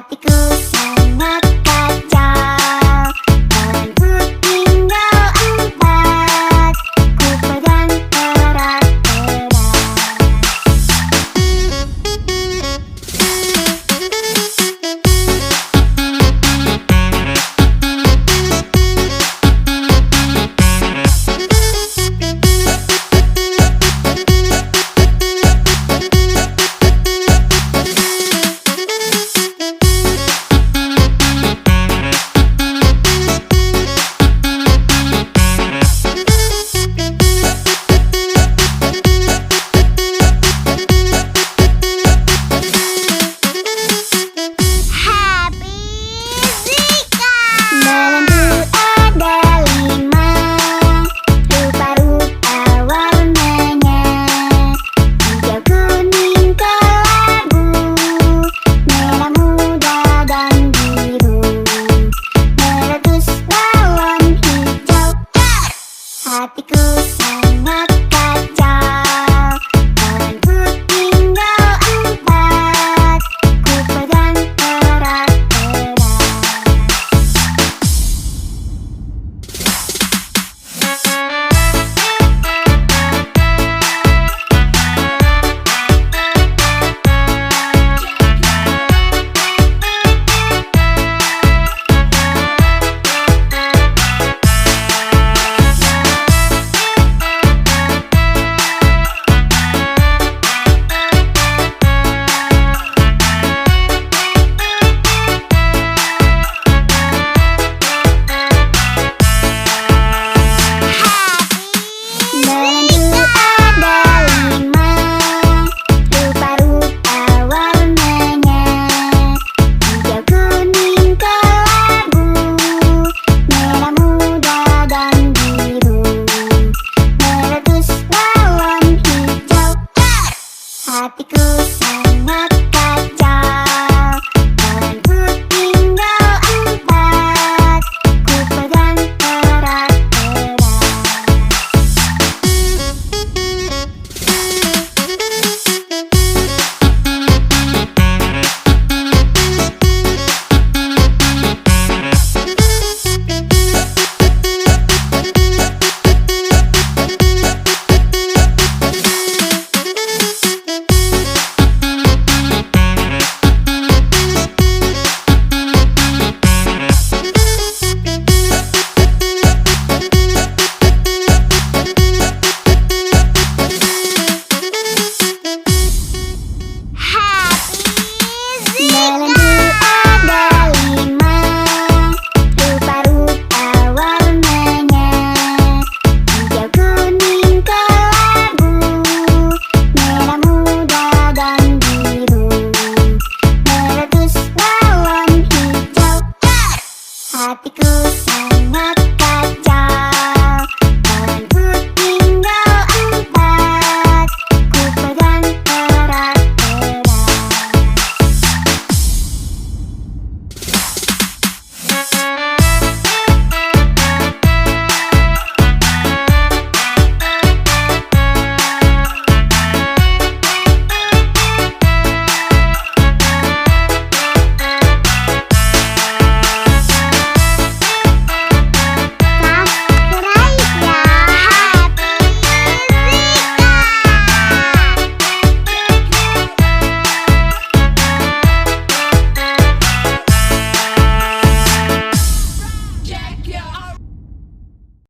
Hatiku sangat kacau, balonku tinggal 4, ku pegang erat-erat. Balonku ada 5, rupa-rupa warnanya, hijau, kuning, kelabu, merah, muda, dan biru. Meletus balon hijau. Hatiku sangat kacau, balonku tinggal 4, ku pegang erat-erat. Balonku ada 5, rupa-rupa warnanya, hijau, kuning, kelabu, merah, muda, dan biru. Meletus balon hijau. Hatiku sangat